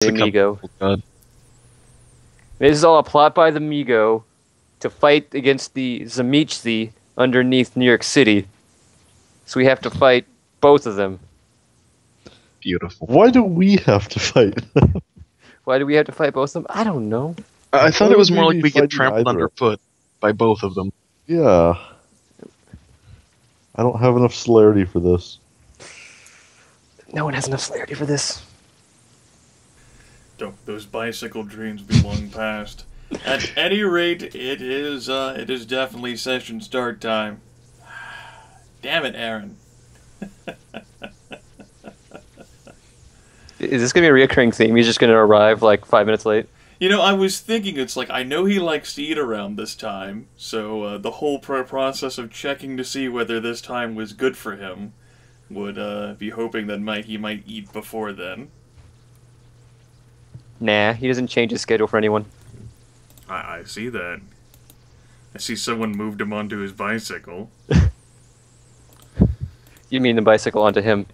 Migo. God. This is all a plot by the Migo to fight against the Zamichthi underneath New York City. So we have to fight both of them. Beautiful. Why do we have to fight? Why do we have to fight both of them? I don't know. I thought Why it was would more we like be we get fighting trampled either? underfoot by both of them. Yeah. I don't have enough celerity for this. No one has enough celerity for this. Those bicycle dreams be long past. At any rate, it is definitely session start time. Damn it, Aaron. Is this going to be a reoccurring theme? He's just going to arrive like 5 minutes late? You know, I was thinking, it's like, I know he likes to eat around this time, so the whole process of checking to see whether this time was good for him would be hoping that he might eat before then. Nah, he doesn't change his schedule for anyone. I see that. I see someone moved him onto his bicycle. You mean the bicycle onto him?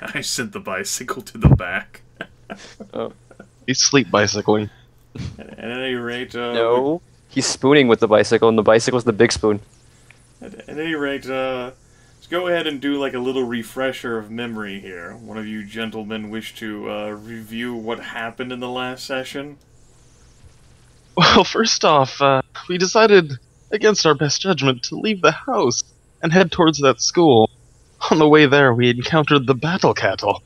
I sent the bicycle to the back. Oh. He's sleep bicycling. At any rate, No, he's spooning with the bicycle, and the bicycle's the big spoon. At any rate, let's go ahead and do like a little refresher of memory here. One of you gentlemen wish to review what happened in the last session? Well, first off, we decided, against our best judgment, to leave the house and head towards that school. On the way there, we encountered the battle cattle.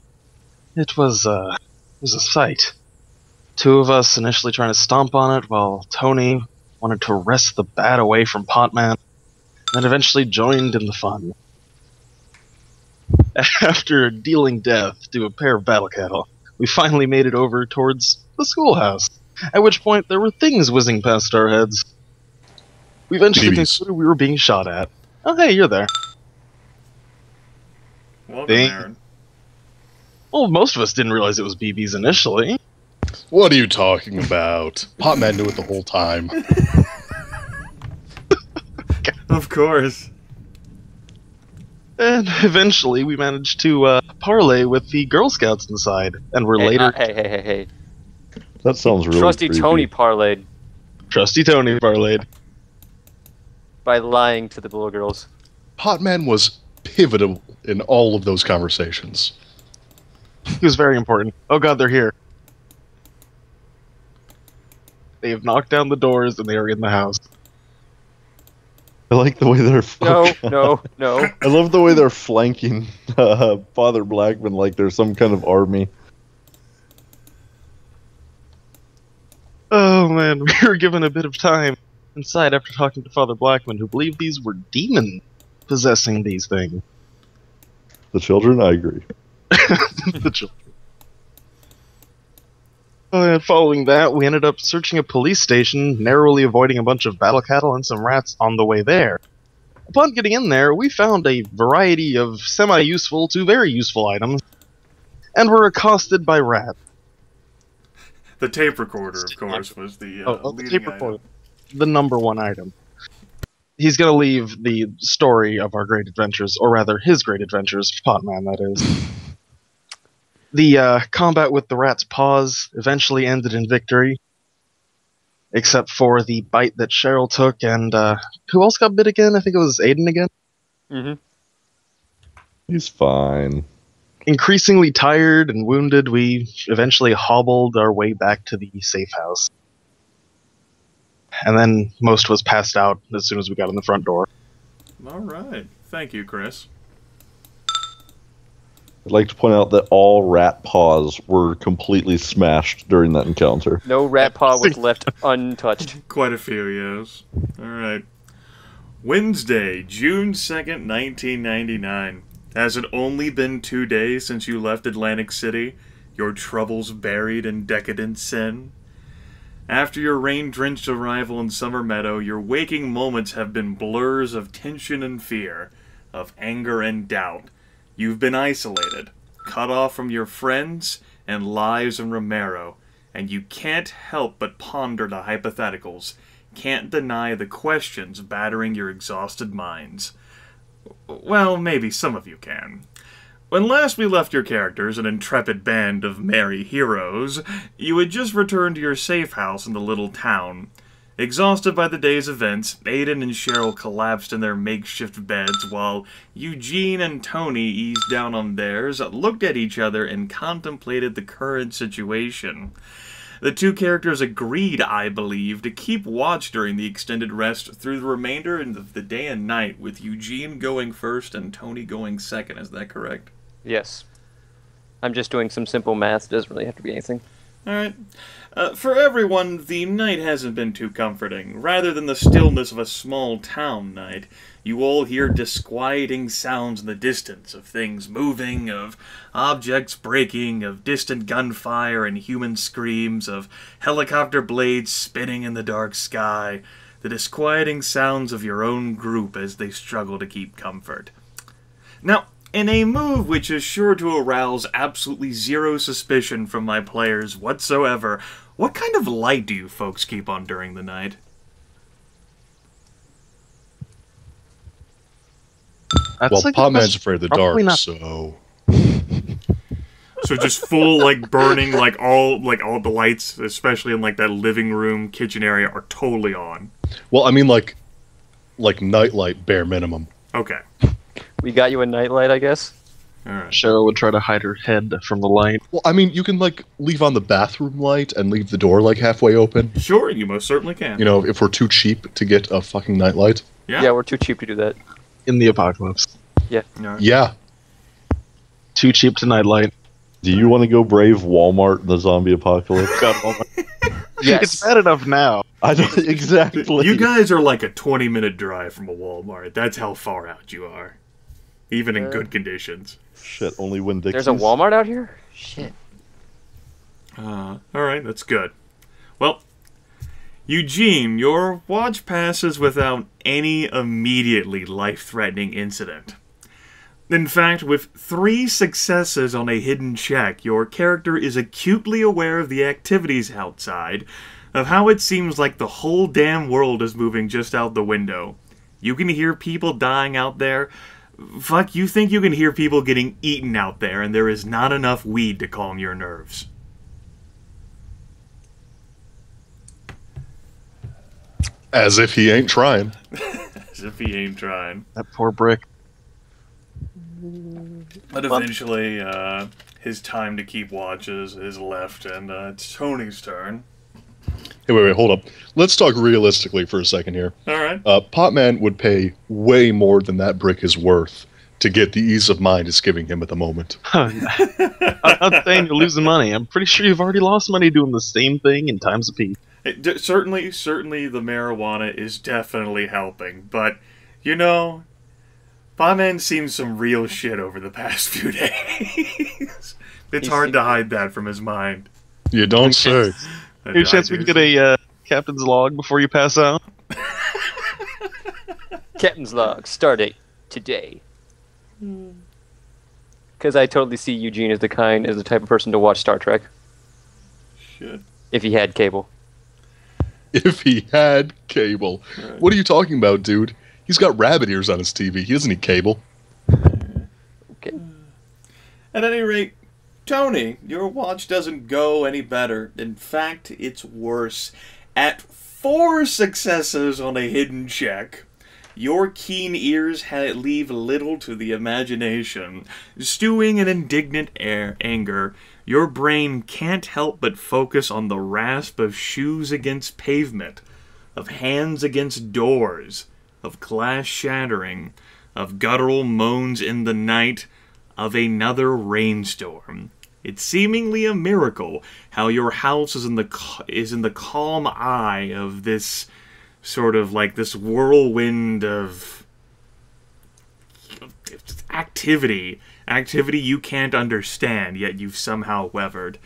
It was a sight. Two of us initially trying to stomp on it, while Tony wanted to wrest the bat away from Potman, and eventually joined in the fun. After dealing death to a pair of battle cattle, we finally made it over towards the schoolhouse, at which point there were things whizzing past our heads. We eventually Newbies. concluded we were being shot at. Oh, hey, you're there. Welcome, Dang. Aaron. Well, most of us didn't realize it was BBs initially. What are you talking about? Potman knew it the whole time. Of course. And eventually we managed to parlay with the Girl Scouts inside, and were later... Hey. That sounds really Trusty creepy. Tony parlayed Trusty Tony parlayed. by lying to the little girls. Potman was pivotal in all of those conversations. He was very important. Oh god, they're here. They have knocked down the doors and they are in the house. I like the way they're... No. I love the way they're flanking Father Blackman like they're some kind of army. Oh man, we were given a bit of time inside after talking to Father Blackman, who believed these were demons possessing these things. The children, I agree. The children. And following that, we ended up searching a police station, narrowly avoiding a bunch of battle cattle and some rats on the way there. Upon getting in there, we found a variety of semi-useful to very useful items, and were accosted by rats. The tape recorder, of course, was the the leading tape item. recorder, the number one item. He's gonna leave the story of our great adventures, or rather, his great adventures, Potman, that is. The combat with the rat's paws eventually ended in victory, except for the bite that Cheryl took, and who else got bit again? I think it was Aiden again. Mm-hmm. He's fine. Increasingly tired and wounded, we eventually hobbled our way back to the safe house. And then most was passed out as soon as we got in the front door. Alright. Thank you, Chris. I'd like to point out that all rat paws were completely smashed during that encounter. No rat paw was left untouched. Quite a few, yes. Alright. Wednesday, June 2nd, 1999. Has it only been 2 days since you left Atlantic City, your troubles buried in decadent sin? After your rain-drenched arrival in Summer Meadow, your waking moments have been blurs of tension and fear, of anger and doubt. You've been isolated, cut off from your friends and lives in Romero, and you can't help but ponder the hypotheticals, can't deny the questions battering your exhausted minds. Well, maybe some of you can. When last we left your characters, an intrepid band of merry heroes, you had just returned to your safe house in the little town. Exhausted by the day's events, Aiden and Cheryl collapsed in their makeshift beds while Eugene and Tony eased down on theirs, looked at each other, and contemplated the current situation. The two characters agreed, I believe, to keep watch during the extended rest through the remainder of the day and night, with Eugene going first and Tony going second. Is that correct? Yes. I'm just doing some simple math. It doesn't really have to be anything. Alright. For everyone, the night hasn't been too comforting. Rather than the stillness of a small town night, you all hear disquieting sounds in the distance of things moving, of objects breaking, of distant gunfire and human screams, of helicopter blades spinning in the dark sky, the disquieting sounds of your own group as they struggle to keep comfort. Now, in a move which is sure to arouse absolutely zero suspicion from my players whatsoever, what kind of light do you folks keep on during the night? Well, Potman's afraid of the dark, so... So just full, like, burning, like all the lights, especially in, like, that living room, kitchen area, are totally on. Well, I mean, like nightlight, bare minimum. Okay. We got you a nightlight, I guess. Alright. Cheryl would try to hide her head from the light. Well, I mean, you can, like, leave on the bathroom light and leave the door, like, halfway open. Sure, you most certainly can. You know, if we're too cheap to get a fucking nightlight. Yeah, we're too cheap to do that. In the apocalypse. Yeah. Alright. Yeah. Too cheap to nightlight. Do you want to go brave Walmart in the zombie apocalypse? God, Walmart. Yes. It's bad enough now. I don't exactly. You guys are like a 20-minute drive from a Walmart. That's how far out you are. Even in good conditions. Shit, only Winn-Dixie's. There's a Walmart out here? Shit. Alright, that's good. Well, Eugene, your watch passes without any immediately life-threatening incident. In fact, with 3 successes on a hidden check, your character is acutely aware of the activities outside, of how it seems like the whole damn world is moving just out the window. You can hear people dying out there. Fuck, you think you can hear people getting eaten out there, and there is not enough weed to calm your nerves. As if he ain't trying. As if he ain't trying. That poor brick. But eventually, his time to keep watches is left, and it's Tony's turn. Hey, wait, hold up. Let's talk realistically for a second here. Alright. Potman would pay way more than that brick is worth to get the ease of mind it's giving him at the moment. I'm not saying you're losing money. I'm pretty sure you've already lost money doing the same thing in times of peace. Certainly the marijuana is definitely helping, but, you know, Potman's seen some real shit over the past few days. It's hard to hide that from his mind. You don't say. Any chance we can get a captain's log before you pass out? Captain's log, stardate today. Because I totally see Eugene as the type of person to watch Star Trek. Shit. If he had cable. If he had cable. Right. What are you talking about, dude? He's got rabbit ears on his TV. He doesn't need cable. Okay. At any rate, Tony, your watch doesn't go any better. In fact, it's worse. At 4 successes on a hidden check, your keen ears leave little to the imagination. Stewing in indignant anger, your brain can't help but focus on the rasp of shoes against pavement, of hands against doors, of glass shattering, of guttural moans in the night, of another rainstorm. It's seemingly a miracle how your house is in the calm eye of this sort of like this whirlwind of activity you can't understand, yet you've somehow weathered.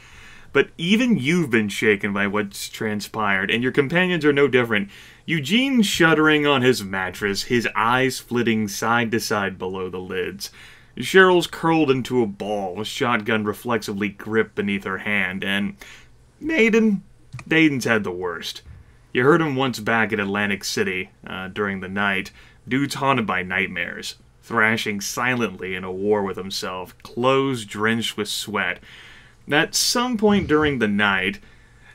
But even you've been shaken by what's transpired, and your companions are no different. Eugene shuddering on his mattress, his eyes flitting side to side below the lids. Cheryl's curled into a ball, a shotgun reflexively gripped beneath her hand, and Aiden's had the worst. You heard him once back at Atlantic City during the night. Dude's haunted by nightmares. thrashing silently in a war with himself, clothes drenched with sweat. At some point during the night,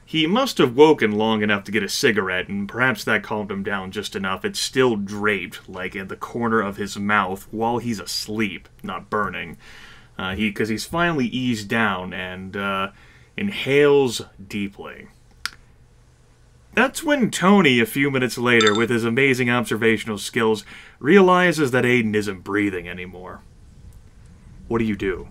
he must have woken long enough to get a cigarette, and perhaps that calmed him down just enough. It's still draped, like in the corner of his mouth, while he's asleep, not burning. Because he's finally eased down and inhales deeply. That's when Tony, a few minutes later, with his amazing observational skills, realizes that Aiden isn't breathing anymore. What do you do?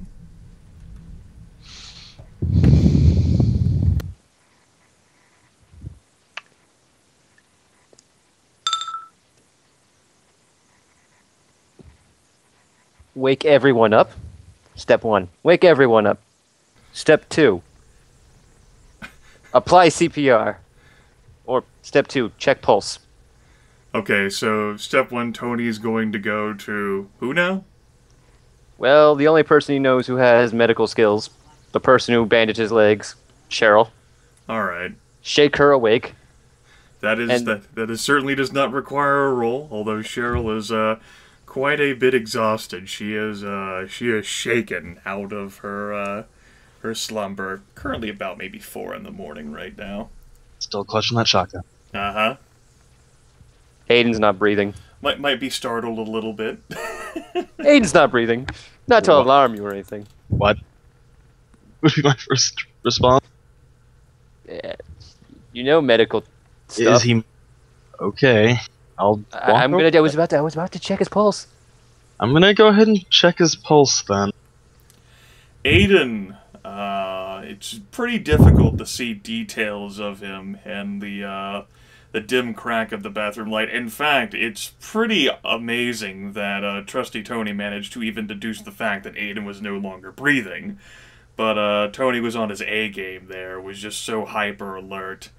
Wake everyone up. Step 1. Wake everyone up. Step 2. Apply CPR. Or step 2. Check pulse. Okay, so step 1, Tony's going to go to who now? Well, the only person he knows who has medical skills. The person who bandaged his legs. Cheryl. Alright. Shake her awake. That is certainly does not require a roll, although Cheryl is quite a bit exhausted. She is shaken out of her slumber. Currently about maybe 4 in the morning right now. Still clutching that shotgun. Uh-huh. Aiden's not breathing. Might be startled a little bit. Aiden's not breathing. Not to What? alarm you or anything. What? Would be my first response. Yeah. You know medical stuff. Is he okay? I was about to check his pulse. I'm gonna go ahead and check his pulse then. Aiden, it's pretty difficult to see details of him and the dim crack of the bathroom light. In fact, it's pretty amazing that Trusty Tony managed to even deduce the fact that Aiden was no longer breathing. But Tony was on his A game there, was just so hyper alert.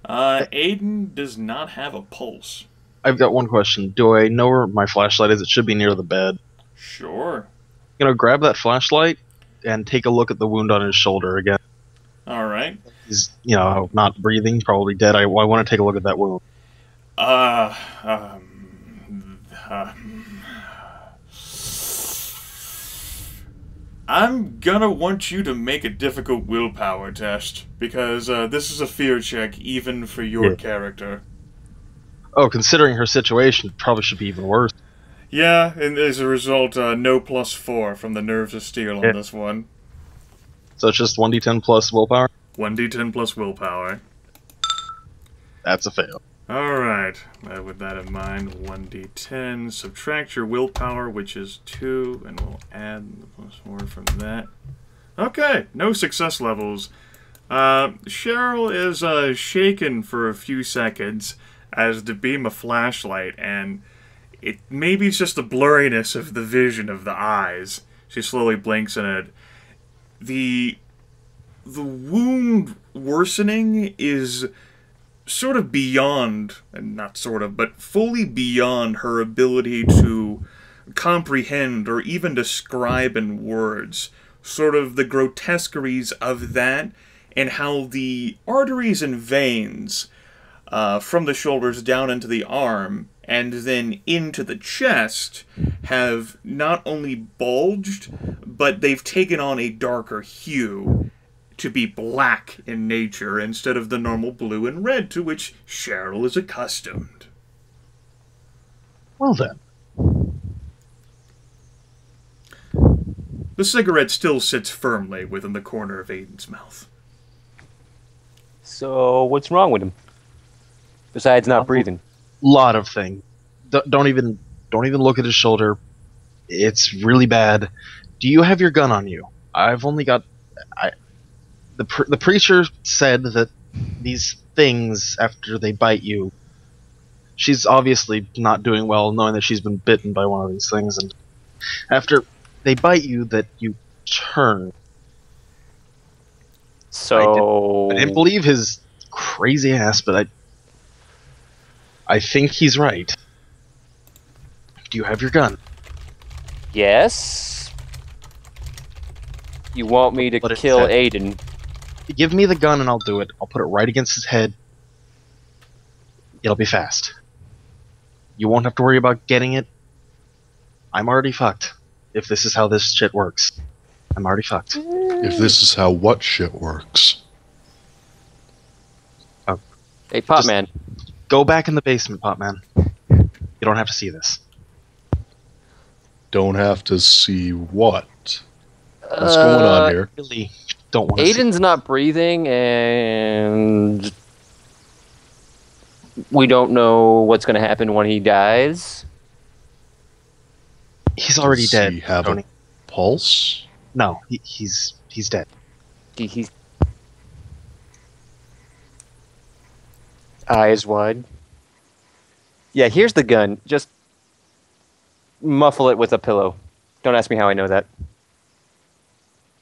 Aiden does not have a pulse. I've got one question. Do I know where my flashlight is? It should be near the bed. Sure. Grab that flashlight and take a look at the wound on his shoulder again. Alright. He's, not breathing, probably dead. I want to take a look at that wound. I'm gonna want you to make a difficult willpower test, because this is a fear check even for your character. Oh, considering her situation, it probably should be even worse. Yeah, and as a result, no +4 from the Nerves of Steel on this one. So it's just 1d10 plus willpower? 1d10 plus willpower. That's a fail. Alright, with that in mind, 1d10, subtract your willpower, which is 2, and we'll add the +4 from that. Okay, no success levels. Cheryl is shaken for a few seconds as to beam a flashlight, and maybe it's just the blurriness of the vision of the eyes. She slowly blinks in it. The wound worsening is sort of beyond, and not sort of, but fully beyond her ability to comprehend or even describe in words. Sort of the grotesqueries of that, and how the arteries and veins from the shoulders down into the arm and then into the chest have not only bulged, but they've taken on a darker hue to be black in nature instead of the normal blue and red to which Cheryl is accustomed. Well then. The cigarette still sits firmly within the corner of Aiden's mouth. So, what's wrong with him? Besides not breathing. Lot of things. Don't even look at his shoulder. It's really bad. Do you have your gun on you? I've only got. The preacher said that these things, after they bite you, she's obviously not doing well, knowing that she's been bitten by one of these things, and after they bite you, that you turn. So I didn't believe his crazy ass, but I think he's right. Do you have your gun? yes. You want me to What is kill that? Aiden? Give me the gun and I'll do it. I'll put it right against his head. It'll be fast. You won't have to worry about getting it. I'm already fucked. If this is how this shit works. I'm already fucked. If this is how what shit works. Hey, Potman. Go back in the basement, Potman. You don't have to see this. Don't have to see what? What's going on here? Really don't want to see. Aiden's not breathing, and we don't know what's going to happen when he dies. He's already Does dead, he have Tony. a pulse? No, he's dead. He's eyes wide. Yeah, here's the gun. Just muffle it with a pillow. Don't ask me how I know that.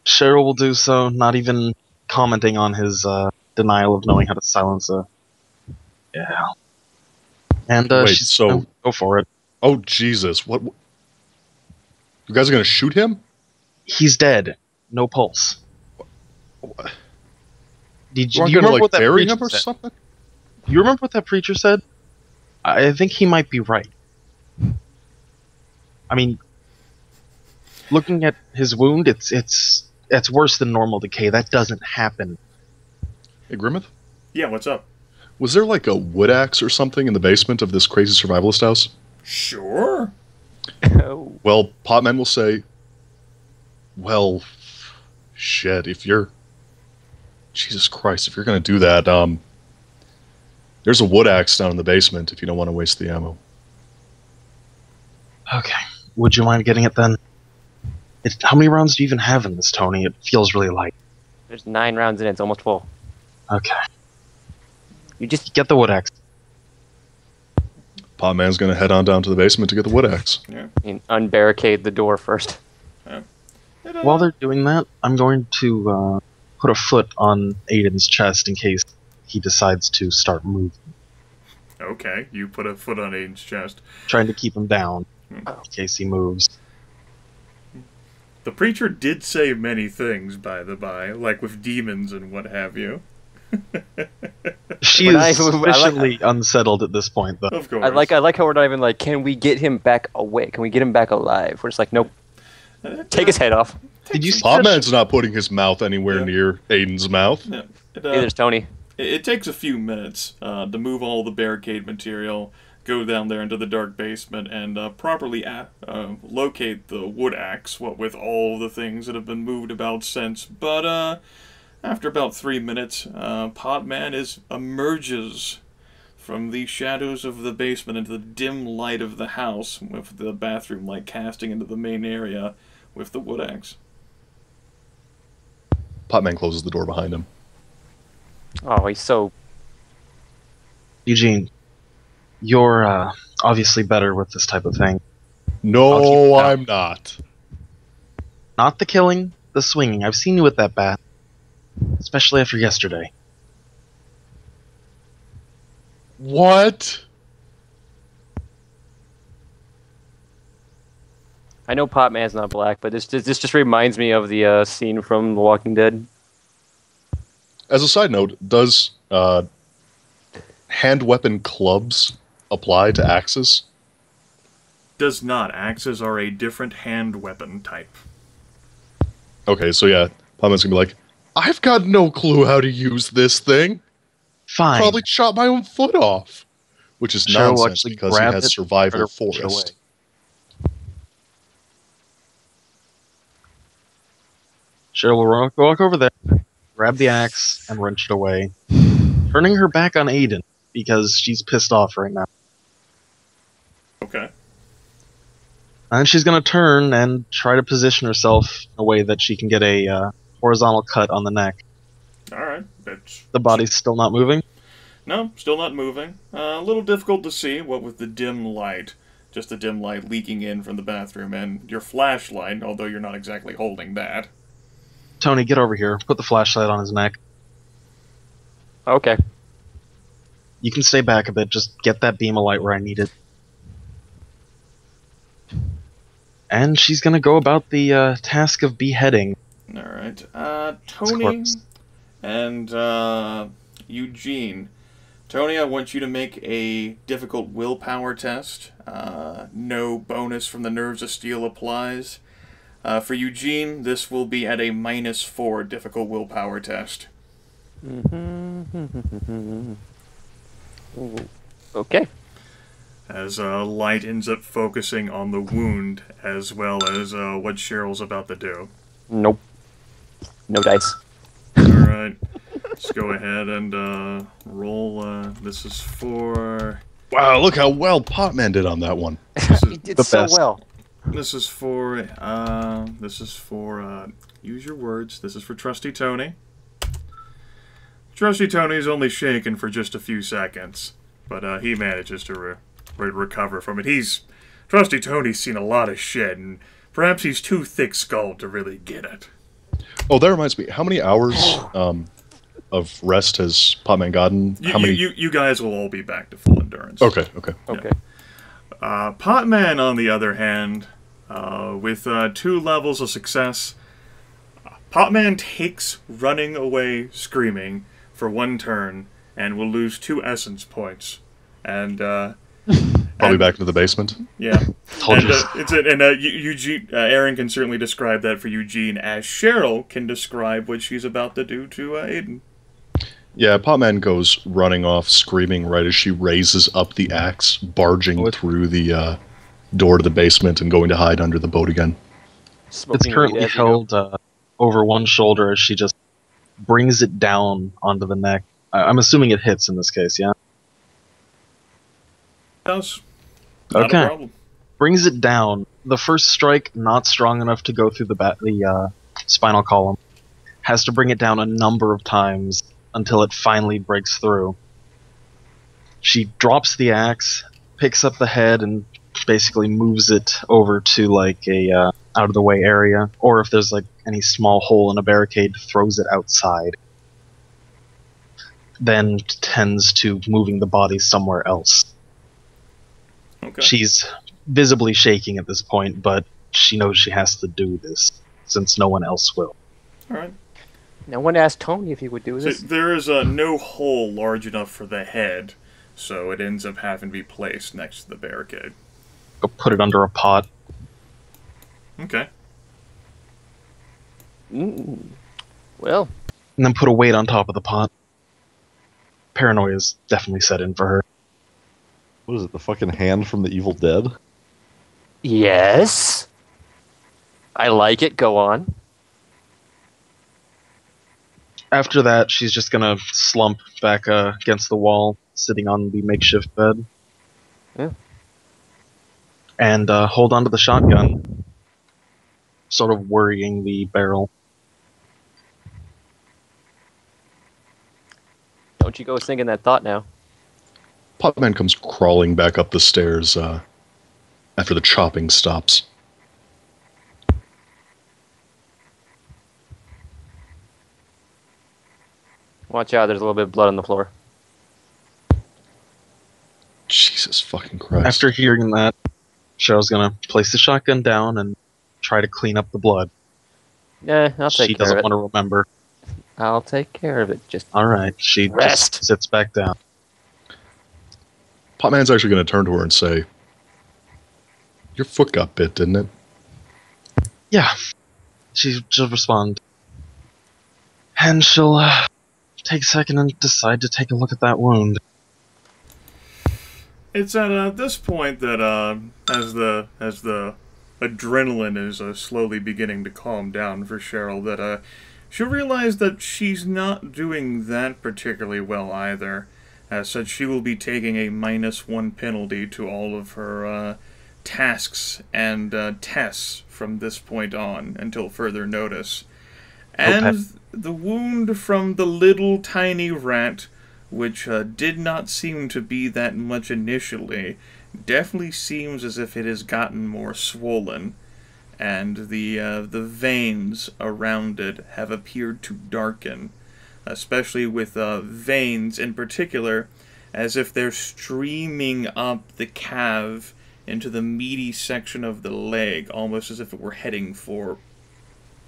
Cheryl will do so, not even commenting on his denial of knowing how to silence a... Yeah. And Wait, she's so- gonna go for it. Oh, Jesus. What? You guys are going to shoot him? He's dead. No pulse. What? Do You you want to, remember like, what that bury preacher him or said? something? You remember what that preacher said? I think he might be right. I mean, looking at his wound, it's worse than normal decay. That doesn't happen. Hey, Grimith? Yeah, what's up? Was there like a wood axe or something in the basement of this crazy survivalist house? Sure. Oh. Well, Potman will say, well, shit, if you're... Jesus Christ, if you're going to do that, there's a wood axe down in the basement if you don't want to waste the ammo. Okay. Would you mind getting it then? How many rounds do you even have in this, Tony? It feels really light. There's 9 rounds in it. It's almost full. Okay. You just Get the wood axe. Potman's going to head on down to the basement to get the wood axe. unbarricade the door first. While they're doing that, I'm going to put a foot on Aiden's chest in case he decides to start moving. Okay, you put a foot on Aiden's chest. Trying to keep him down in case he moves. The preacher did say many things, by the by, like with demons and what have you. She When is I sufficiently unsettled at this point, though. Of course. I like how we're not even like, can we get him back away? Can we get him back alive? We're just like, nope. Take his head off. Did you see that? Potman's not putting his mouth anneanywhere Yeah. near Aiden's mouth. Yeah. There's Tony. It takes a few minutes to move all the barricade material, go down there into the dark basement, and properly locate the wood axe, what with all the things that have been moved about since. But after about 3 minutes, Potman emerges from the shadows of the basement into the dim light of the house, with the bathroom light casting into the main area with the wood axe. Potman closes the door behind him. Oh, he's so... Eugene, you're obviously better with this type of thing. I'll keep No, it down. I'm not. Not the killing, the swinging. I've seen you with that bat. Especially after yesterday. What? I know Potman's not black, but this just reminds me of the scene from The Walking Dead. As a side note, does hand weapon clubs apply to axes? Does not. Axes are a different hand weapon type. Okay, so yeah, Potman's gonna be like, I've got no clue how to use this thing. Fine. Probably chop my own foot off. Which is Cheryl will nonsense actually because he grab has it, survival try to push it forest. Cheryl will walk over there, grab the axe, and wrench it away. Turning her back on Aiden, because she's pissed off right now. Okay. And she's going to turn and try to position herself in a way that she can get a horizontal cut on the neck. Alright. That's... The body's still not moving. No, still not moving. A little difficult to see, what with the dim light. Just the dim light leaking in from the bathroom, and your flashlight, although you're not exactly holding that. Tony, get over here. Put the flashlight on his neck. Okay. You can stay back a bit. Just get that beam of light where I need it. And she's going to go about the task of beheading. Alright. Tony corpse. and Eugene. Tony, I want you to make a difficult willpower test. No bonus from the Nerves of Steel applies. For Eugene, this will be at a -4 difficult willpower test. Okay. As light ends up focusing on the wound as well as what Cheryl's about to do. Nope. No dice. Alright. Let's go ahead and roll. This is for... Wow, look how well Potman did on that one. He did so well. This is for... use your words. This is for Trusty Tony. Trusty Tony's only shaken for just a few seconds, but he manages to recover from it. Trusty Tony's seen a lot of shit, and perhaps he's too thick-skulled to really get it. Oh, that reminds me. How many hours of rest has Potman gotten? You guys will all be back to full endurance. Okay. Potman, on the other hand, with 2 levels of success, Potman takes running away screaming for 1 turn and will lose 2 essence points. And probably back into the basement. Yeah. Told you. Eugene, Aaron can certainly describe that for Eugene, as Cheryl can describe what she's about to do to Aiden. Yeah, Potman goes running off, screaming right as she raises up the axe, barging through the door to the basement and going to hide under the boat again. It's currently held over one shoulder as she just brings it down onto the neck. I'm assuming it hits in this case, yeah? Does. Not Okay. a problem. Brings it down. The first strike, not strong enough to go through the spinal column. Has to bring it down a number of times until it finally breaks through. She drops the axe, picks up the head, and basically moves it over to like a out of the way area, or if there's like any small hole in a barricade, throws it outside. Then tends to moving the body somewhere else. Okay. She's visibly shaking at this point, but she knows she has to do this since no one else will. All right. No one asked Tony if he would do So this. there is no hole large enough for the head, so it ends up having to be placed next to the barricade. Go put it under a pot. Okay. Well, And then put a weight on top of the pot. Paranoia's definitely set in for her. What is it, the fucking hand from the Evil Dead? yes. I like it. Go on. After that, she's just gonna slump back against the wall, sitting on the makeshift bed. Yeah. And hold onto the shotgun, sort of worrying the barrel. Don't you go thinking that thought now. Potman comes crawling back up the stairs after the chopping stops. Watch out, there's a little bit of blood on the floor. Jesus fucking Christ. After hearing that, Cheryl's gonna place the shotgun down and try to clean up the blood. I'll She take care doesn't of it. want to remember. I'll take care of it. Just Alright, she Rest. just sits back down. Potman's actually going to turn to her and say, "Your foot got bit, didn't it?" Yeah. She'll respond. And she'll take a second and decide to take a look at that wound. It's at this point that as the adrenaline is slowly beginning to calm down for Cheryl, that she'll realize that she's not doing that particularly well either. As such, she will be taking a -1 penalty to all of her tasks and tests from this point on until further notice. And Okay. the wound from the little tiny rat, which did not seem to be that much initially, definitely seems as if it has gotten more swollen, and the veins around it have appeared to darken, especially with veins in particular, as if they're streaming up the calf into the meaty section of the leg, almost as if it were heading for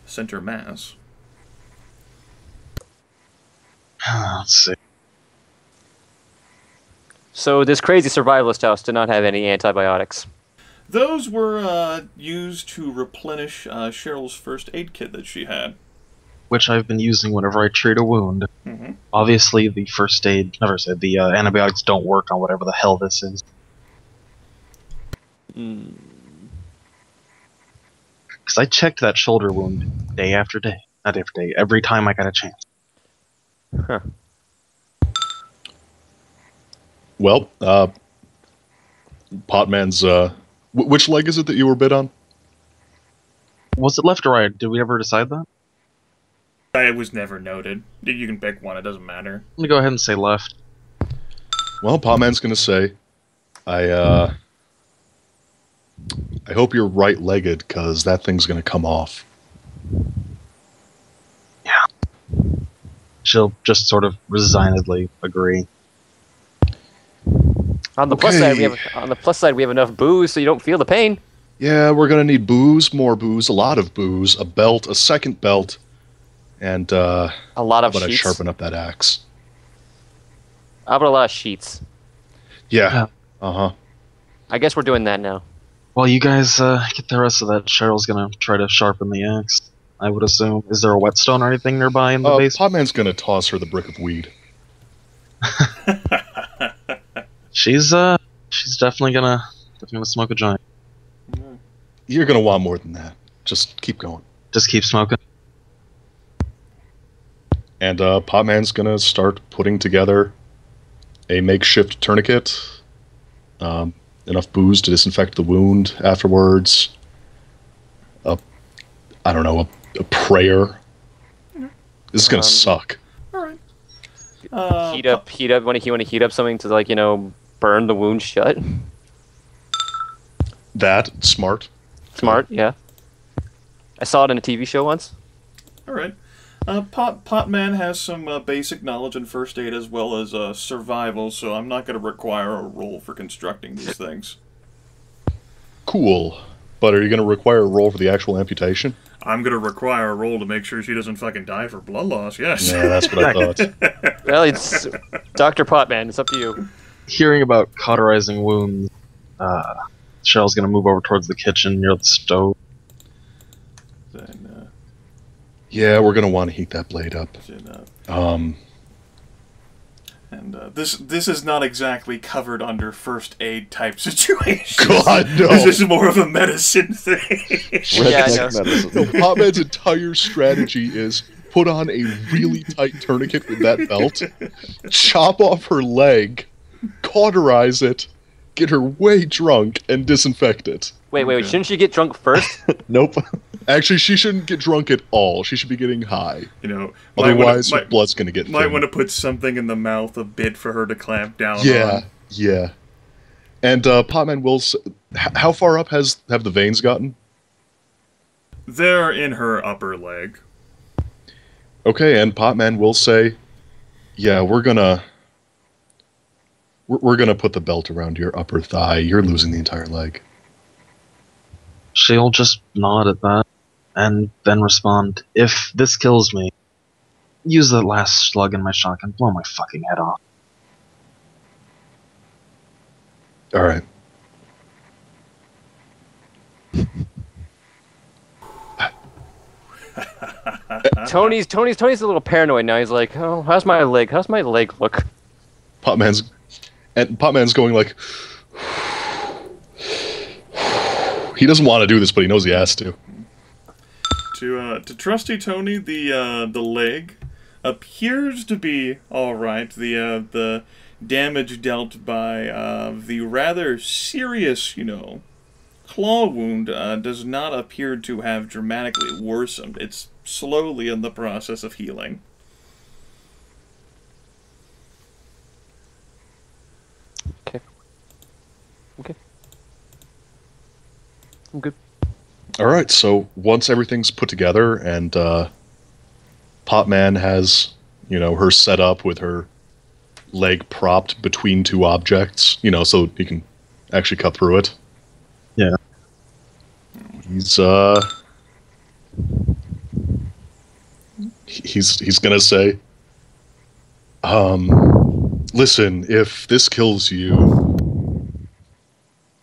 center mass. Let's see. So this crazy survivalist house did not have any antibiotics. Those were used to replenish Cheryl's first aid kit that she had. Which I've been using whenever I treat a wound. Mm-hmm. Obviously, the the antibiotics don't work on whatever the hell this is. Because I checked that shoulder wound day after day. Not every day, every time I got a chance. Huh. Well, Potman's, which leg is it that you were bit on? Was it left or right? Did we ever decide that? It was never noted. You can pick one, it doesn't matter. Let me go ahead and say left. Well, Potman's gonna say, I hope you're right-legged, because that thing's gonna come off. Yeah. She'll just sort of resignedly agree. On the plus side, we have enough booze, so you don't feel the pain. Yeah, we're gonna need booze, more booze, a lot of booze, a belt, a second belt, and A lot of how about I sheets. sharpen up that axe? How about a lot of sheets? Yeah. Uh-huh. I guess we're doing that now. While you guys get the rest of that, Cheryl's gonna try to sharpen the axe, I would assume. Is there a whetstone or anything nearby in the basement? Potman's gonna toss her the brick of weed. She's definitely gonna smoke a joint. You're gonna want more than that. Just keep going. Just keep smoking. And Potman's gonna start putting together a makeshift tourniquet. Enough booze to disinfect the wound afterwards. I don't know, a prayer. This is gonna suck. Alright. Heat up. Want to heat up something to, like, burn the wound shut? That, smart. Smart, yeah. I saw it in a TV show once. Alright. Potman has some basic knowledge in first aid as well as survival, so I'm not going to require a roll for constructing these things. Cool. But are you gonna require a roll for the actual amputation? I'm going to require a roll to make sure she doesn't fucking die for blood loss, yes. Yeah, that's what I thought. Well, it's Dr. Potman. It's up to you. Hearing about cauterizing wounds, Cheryl's gonna move over towards the kitchen near the stove. Then, Yeah, we're gonna want to heat that blade up. And this is not exactly covered under first aid type situation. God, no. This is more of a medicine thing. Yeah, I know. medicine. No, Potman's entire strategy is put on a really tight tourniquet with that belt, chop off her leg, cauterize it, get her way drunk, and disinfect it. Wait. Okay. Shouldn't she get drunk first? Nope. Actually, she shouldn't get drunk at all. She should be getting high. Otherwise, her blood's gonna get might thin. want to put something in the mouth, a bit for her to clamp down on. Yeah. And Potman will. How far up have the veins gotten? They're in her upper leg. Okay, and Potman will say, "Yeah, we're gonna put the belt around your upper thigh. You're losing the entire leg." She'll just nod at that, and then respond, "If this kills me, use the last slug in my shotgun, blow my fucking head off." All right. Tony's a little paranoid now. He's like, "Oh, how's my leg? How's my leg look?" Potman's going like. He doesn't want to do this, but he knows he has to. To Trusty Tony, the leg appears to be all right. The damage dealt by the rather serious, claw wound does not appear to have dramatically worsened. It's slowly in the process of healing. Okay. I'm good. All right, so once everything's put together and Potman has, her set up with her leg propped between two objects, so he can actually cut through it. Yeah. He's gonna say, Listen, if this kills you,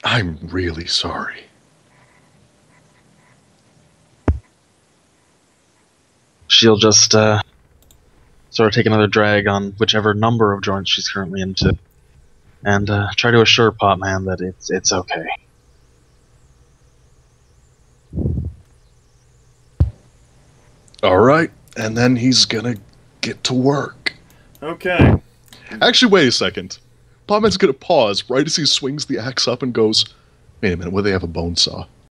I'm really sorry. She'll just sort of take another drag on whichever number of joints she's currently into, and try to assure Potman that it's okay. Alright, and then he's gonna get to work. Okay. Actually, wait a second. Potman's gonna pause right as he swings the axe up and goes, wait a minute, where they have a bone saw?